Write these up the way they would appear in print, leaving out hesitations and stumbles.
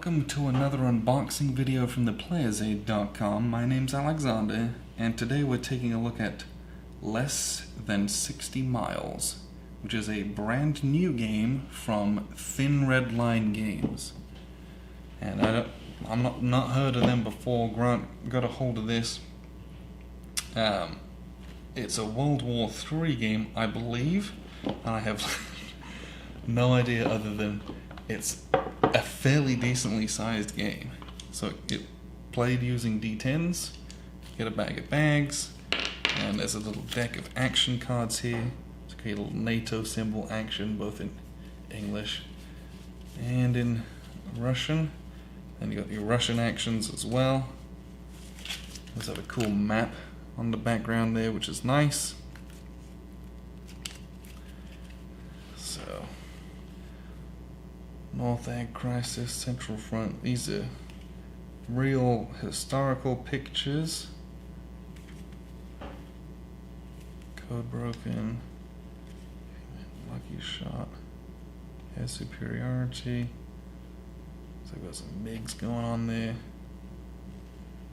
Welcome to another unboxing video from theplayersaid.com. My name's Alexander, and today we're taking a look at Less Than 60 Miles, which is a brand new game from Thin Red Line Games. And I'm not heard of them before. Grant got a hold of this. It's a World War III game, I believe, and I have no idea other than it's a fairly decently sized game. So it played using D10s, get a bag of bags, and there's a little deck of action cards here. It's a little NATO symbol action, both in English and in Russian. And you got your Russian actions as well. There's a cool map on the background there, which is nice. So, North Ag Crisis, Central Front. These are real historical pictures. Code Broken. Lucky Shot. Air Superiority. So we've got some MiGs going on there.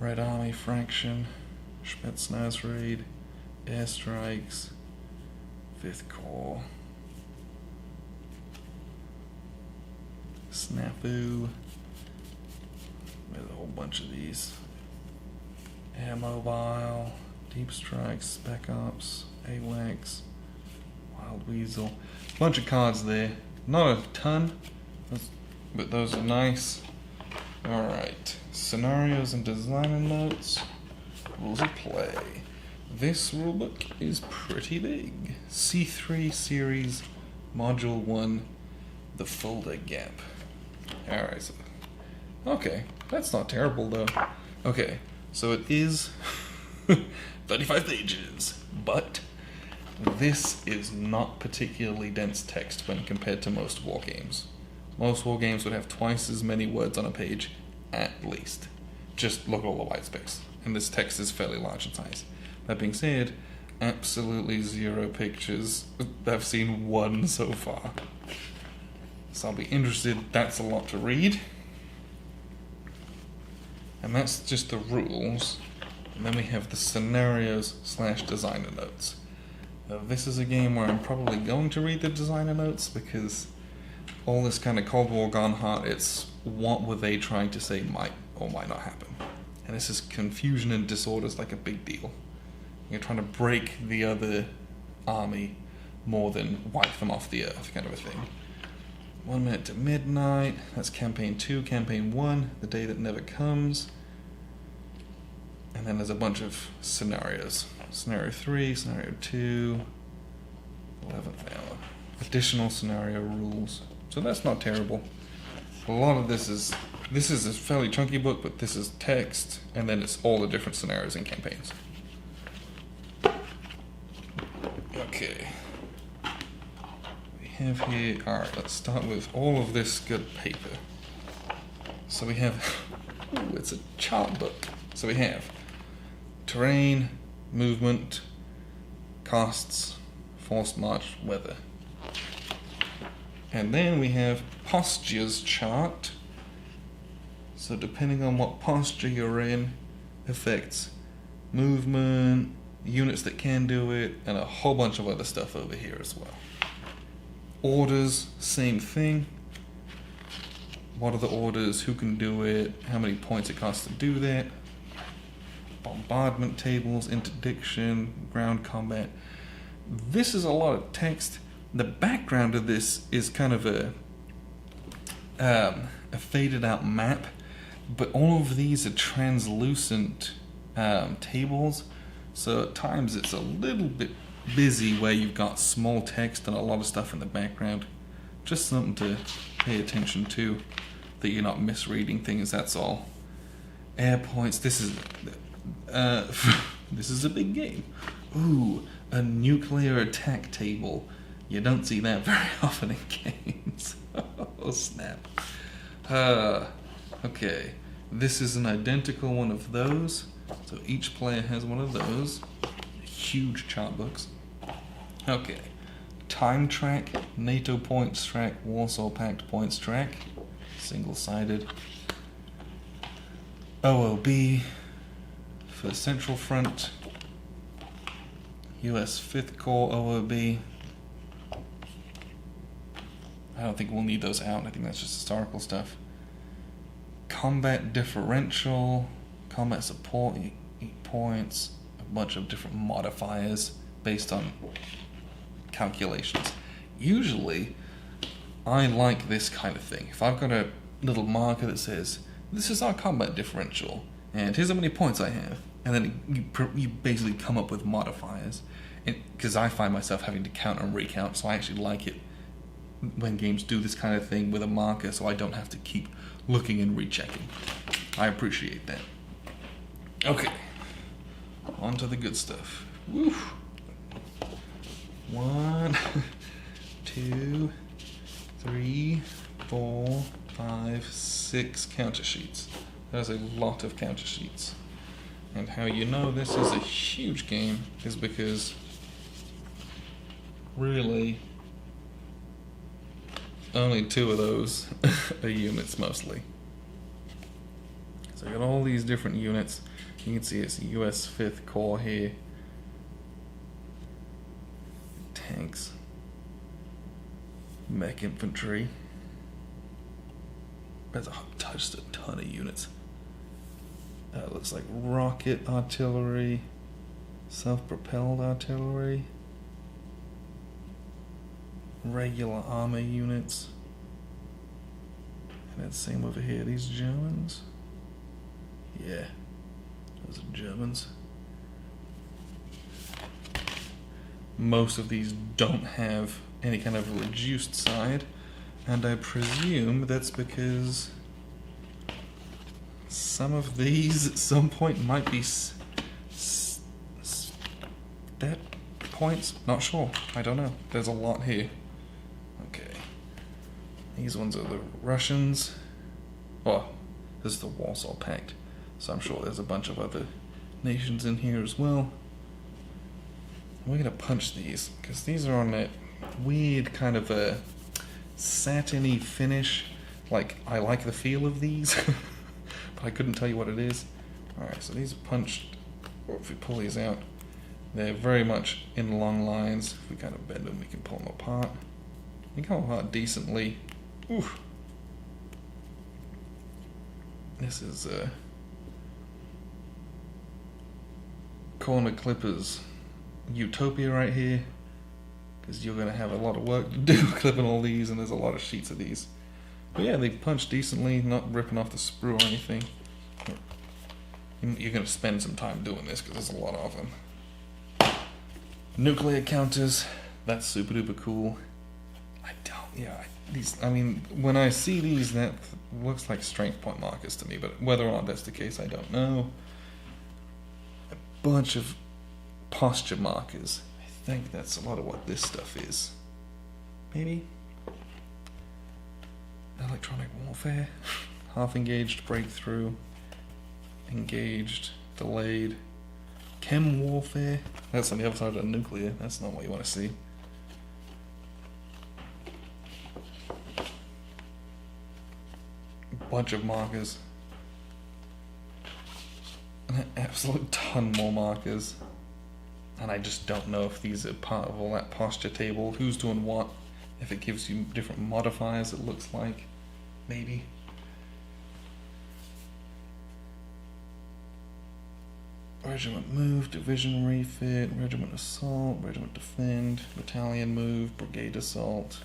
Red Army Fraction. Spetsnaz Raid. Airstrikes. 5th Corps. Snafu. There's a whole bunch of these. Air Mobile, Deep Strike, Spec Ops, AWACS, Wild Weasel. Bunch of cards there. Not a ton, but those are nice. Alright, scenarios and designer notes. Rules of play. This rulebook is pretty big. C3 Series, Module 1, The Folder Gap. Alright, so, okay, that's not terrible though. Okay, so it is 35 pages, but this is not particularly dense text when compared to most war games. Most war games would have twice as many words on a page, at least. Just look at all the white space, and this text is fairly large in size. That being said, absolutely zero pictures. I've seen one so far. So I'll be interested. That's a lot to read. And that's just the rules. And then we have the scenarios / designer notes. This is a game where I'm probably going to read the designer notes because all this kind of Cold War gone hot, it's what were they trying to say might or might not happen. And this is confusion and disorder is like a big deal. You're trying to break the other army more than wipe them off the earth, kind of a thing. 1 minute to midnight, that's campaign 2, campaign 1, the day that never comes. And then there's a bunch of scenarios. Scenario 3, scenario 2, 11th hour. Additional scenario rules. So that's not terrible. A lot of this is a fairly chunky book, but this is text, and then it's all the different scenarios and campaigns. Okay. Have here, alright, let's start with all of this good paper. So we have, ooh, it's a chart book. So we have terrain, movement, costs, forced march, weather. And then we have postures chart. So depending on what posture you're in, affects movement, units that can do it, and a whole bunch of other stuff over here as well. Orders, same thing. What are the orders? Who can do it? How many points it costs to do that? Bombardment tables, interdiction, ground combat. This is a lot of text. The background of this is kind of a faded out map, but all of these are translucent tables. So at times it's a little bit busy where you've got small text and a lot of stuff in the background. Just something to pay attention to, that you're not misreading things, that's all. Air points, this is this is a big game. Ooh, a nuclear attack table. You don't see that very often in games. Oh snap. Okay, this is an identical one of those. So each player has one of those. Huge chart books. Okay, time track, NATO points track, Warsaw Pact points track, single-sided. OOB for the Central Front. US 5th Corps OOB. I don't think we'll need those out. I think that's just historical stuff. Combat differential, combat support, 8 points, a bunch of different modifiers based on calculations. Usually, I like this kind of thing. If I've got a little marker that says, this is our combat differential, and here's how many points I have, and then you basically come up with modifiers, because I find myself having to count and recount, so I actually like it when games do this kind of thing with a marker, so I don't have to keep looking and rechecking. I appreciate that. Okay, on to the good stuff. Woo! 1, 2, 3, 4, 5, 6 counter sheets. There's a lot of counter sheets. And how you know this is a huge game is because really only 2 of those are units mostly. So I got all these different units. You can see it's US 5th Corps here. Tanks. Mech infantry. That's just a ton of units. Looks like rocket artillery, self-propelled artillery, regular armor units, and then same over here. These Germans, yeah, those are Germans. Most of these don't have any kind of reduced side, and I presume that's because some of these at some point might be stat points. Not sure. I don't know. There's a lot here. Okay. These ones are the Russians. Oh, this is the Warsaw Pact. So I'm sure there's a bunch of other nations in here as well. We're going to punch these, because these are on that weird kind of a satiny finish. Like, I like the feel of these, but I couldn't tell you what it is. Alright, so these are punched. Or if we pull these out, they're very much in long lines. If we kind of bend them, we can pull them apart. They come apart decently. Oof. This is Corner Clippers Utopia right here, because you're going to have a lot of work to do clipping all these, and there's a lot of sheets of these. But yeah, they punch decently, not ripping off the sprue or anything. You're going to spend some time doing this because there's a lot of them. Nuclear counters, that's super duper cool. I mean, when I see these, that looks like strength point markers to me, but whether or not that's the case, I don't know. A bunch of posture markers. I think that's a lot of what this stuff is. Maybe? Electronic warfare. Half engaged, breakthrough. Engaged, delayed. Chem warfare. That's on the other side of the nuclear. That's not what you want to see. Bunch of markers. An absolute ton more markers. And I just don't know if these are part of all that posture table. Who's doing what? If it gives you different modifiers, it looks like. Maybe. Regiment move, division refit, regiment assault, regiment defend, battalion move, brigade assault.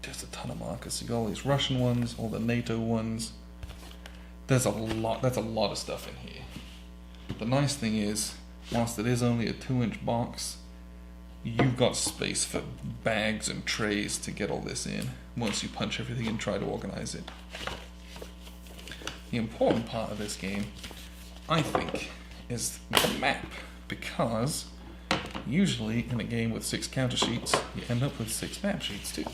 Just a ton of markers. So you got all these Russian ones, all the NATO ones. There's a lot. That's a lot of stuff in here. The nice thing is, whilst it is only a 2-inch box, you've got space for bags and trays to get all this in once you punch everything and try to organize it. The important part of this game, I think, is the map, because usually in a game with 6 counter sheets, you end up with 6 map sheets too.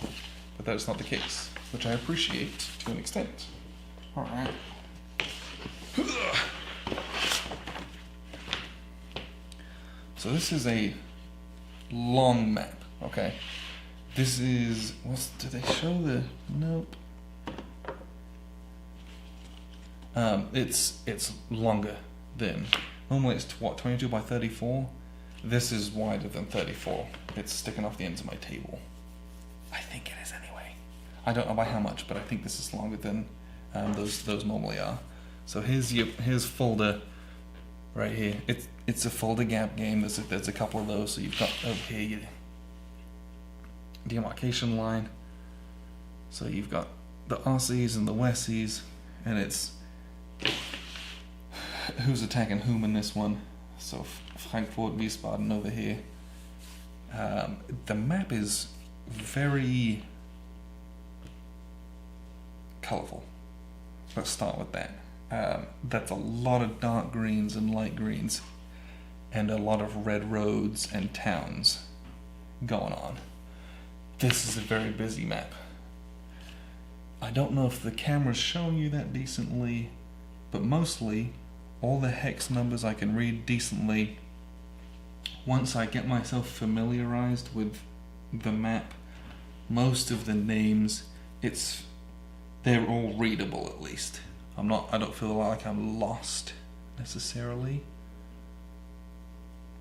But that is not the case, which I appreciate to an extent. Alright. So this is a long map, okay? This is, do they show the, nope. It's longer than, normally it's what, 22 by 34? This is wider than 34. It's sticking off the ends of my table. I think it is anyway. I don't know by how much, but I think this is longer than those normally are. So here's folder right here. It's a folder gap game. There's a couple of those. So you've got over here your demarcation line. So you've got the Aussies and the Westies, and it's who's attacking whom in this one. So Frankfurt, Wiesbaden over here. The map is very colourful. Let's start with that. That's a lot of dark greens and light greens, and a lot of red roads and towns going on. This is a very busy map. I don't know if the camera's showing you that decently, but mostly all the hex numbers I can read decently. Once I get myself familiarized with the map, most of the names, they're all readable at least. I don't feel like I'm lost necessarily.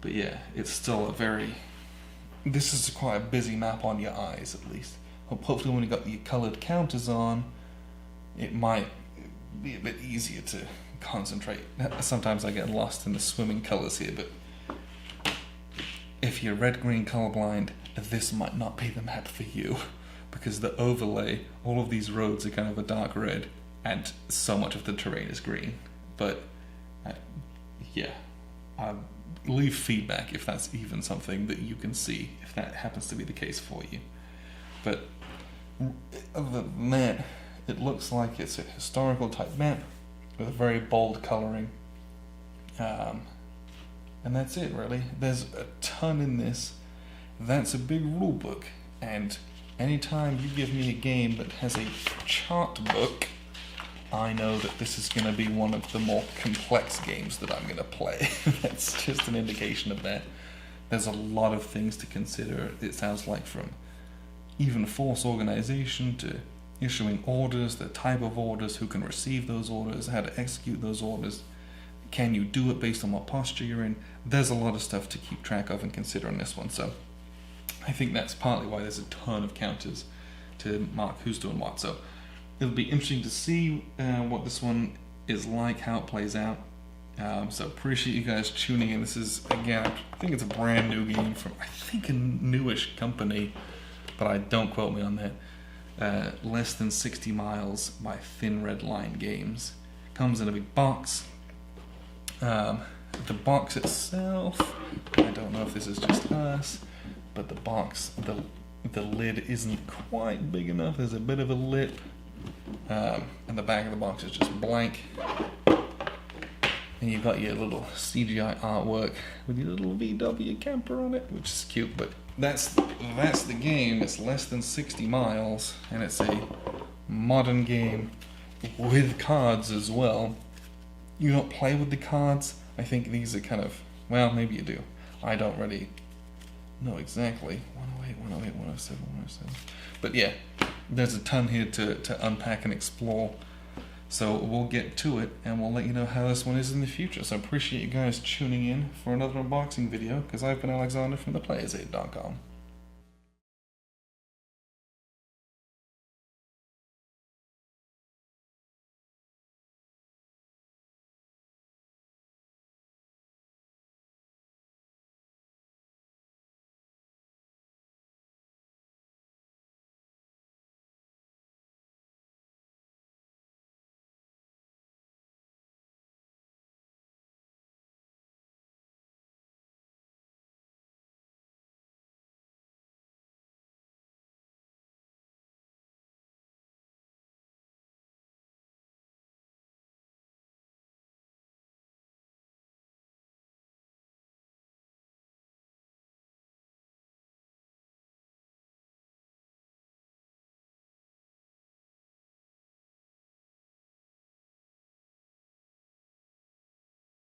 But yeah, it's still this is quite a busy map on your eyes at least. Hopefully when you got your coloured counters on, it might be a bit easier to concentrate. Sometimes I get lost in the swimming colours here, but if you're red-green colorblind, this might not be the map for you, because the overlay, all of these roads are kind of a dark red, and so much of the terrain is green. But yeah, leave feedback if that's even something that you can see, if that happens to be the case for you. But other than that, it looks like it's a historical type map with a very bold coloring, and that's it really. There's a ton in this. That's a big rule book, and anytime you give me a game that has a chart book, I know that this is going to be one of the more complex games that I'm going to play. That's just an indication of that. There's a lot of things to consider, it sounds like, from even force organization to issuing orders, the type of orders, who can receive those orders, how to execute those orders, can you do it based on what posture you're in. There's a lot of stuff to keep track of and consider in this one, so I think that's partly why there's a ton of counters to mark who's doing what. So it'll be interesting to see what this one is like, how it plays out. So appreciate you guys tuning in. This is, again, I think it's a brand new game from, I think, a newish company, but don't quote me on that. Less Than 60 Miles by Thin Red Line Games. Comes in a big box. The box itself, I don't know if this is just us, but the box, the lid isn't quite big enough. There's a bit of a lip, and the back of the box is just blank. And you've got your little CGI artwork with your little VW camper on it, which is cute. But that's the game. It's Less Than 60 Miles, and it's a modern game with cards as well. You don't play with the cards. I think these are kind of, well, maybe you do. I don't really know exactly. 108, 108, 107, 107. But yeah, there's a ton here to unpack and explore. So we'll get to it, and we'll let you know how this one is in the future. So I appreciate you guys tuning in for another unboxing video, because I've been Alexander from theplayersaid.com.